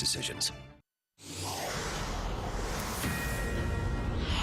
decisions.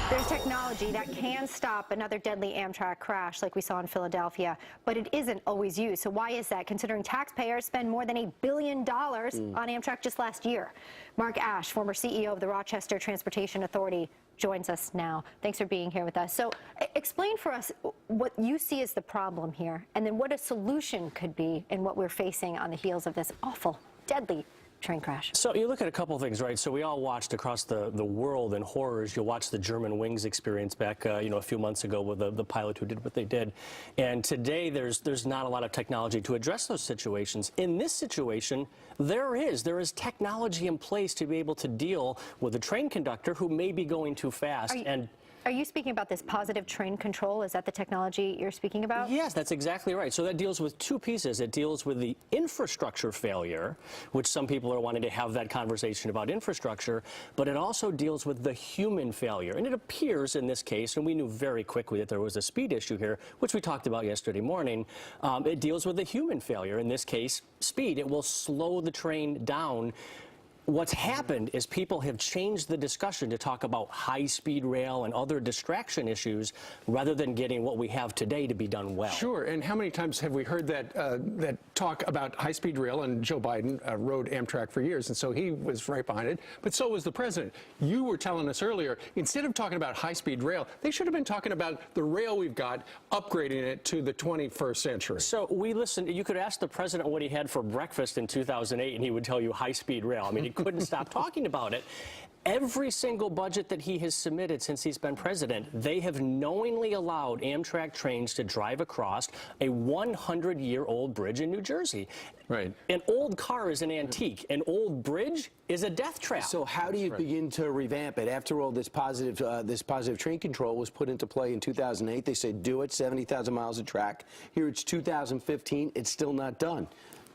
There's technology that can stop another deadly Amtrak crash like we saw in Philadelphia, but it isn't always used. So why is that, considering taxpayers spend more than $1 billion on Amtrak just last year? Mark Aesch, former CEO of the Rochester Transportation Authority, joins us now. Thanks for being here with us. So explain for us what you see as the problem here, and then what a solution could be in what we're facing on the heels of this awful, deadly train crash. So you look at a couple of things, right? So we all watched across the world in horrors. You watch the German wings experience back, a few months ago with the pilot who did what they did. And today there's not a lot of technology to address those situations. In this situation, there is technology in place to be able to deal with a train conductor who may be going too fast. Are you speaking about this positive train control? Is that the technology you're speaking about? Yes, that's exactly right. So that deals with two pieces. It deals with the infrastructure failure, which some people are wanting to have that conversation about infrastructure, but it also deals with the human failure. And it appears in this case, and we knew very quickly that there was a speed issue here, which we talked about yesterday morning, it deals with the human failure. In this case, speed. It will slow the train down. What's happened is people have changed the discussion to talk about high-speed rail and other distraction issues rather than getting what we have today to be done well. Sure, and how many times have we heard that talk about high-speed rail? And Joe Biden rode Amtrak for years, and so he was right behind it, but so was the president. You were telling us earlier, instead of talking about high-speed rail, they should have been talking about the rail we've got, upgrading it to the 21st century. So we listened. You could ask the president what he had for breakfast in 2008, and he would tell you high-speed rail. I mean, he couldn't stop talking about it. Every single budget that he has submitted since he's been president, they have knowingly allowed Amtrak trains to drive across a 100-year-old bridge in New Jersey. Right. An old car is an antique. An old bridge is a death trap. So how do you begin to revamp it? After all, this positive train control was put into play in 2008. They said do it, 70,000 miles of track. Here it's 2015. It's still not done.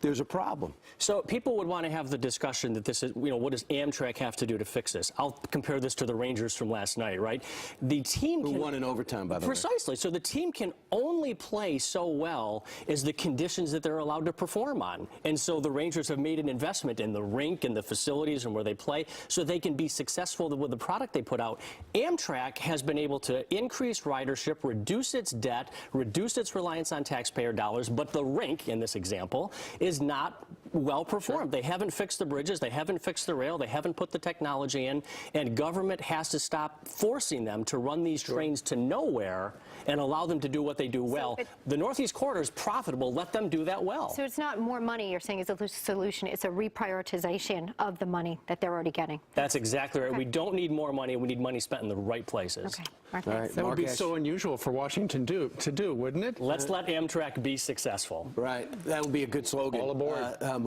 There's a problem. So people would want to have the discussion that this is, what does Amtrak have to do to fix this? I'll compare this to the Rangers from last night, right? The team who won in overtime, by the way. Precisely. So the team can only play so well as the conditions that they're allowed to perform on. And so the Rangers have made an investment in the rink and the facilities and where they play so they can be successful with the product they put out. Amtrak has been able to increase ridership, reduce its debt, reduce its reliance on taxpayer dollars, but the rink, in this example, is not well performed. They haven't fixed the bridges, they haven't fixed the rail, they haven't put the technology in, and government has to stop forcing them to run these trains to nowhere and allow them to do what they do well. The Northeast Corridor is profitable. Let them do that well. So it's not more money you're saying is a solution. It's a reprioritization of the money that they're already getting. That's exactly right. Okay. We don't need more money. We need money spent in the right places. Okay. Mark, all right. That would be so unusual for Washington to do, wouldn't it? Let's let Amtrak be successful. Right. That would be a good slogan. All aboard.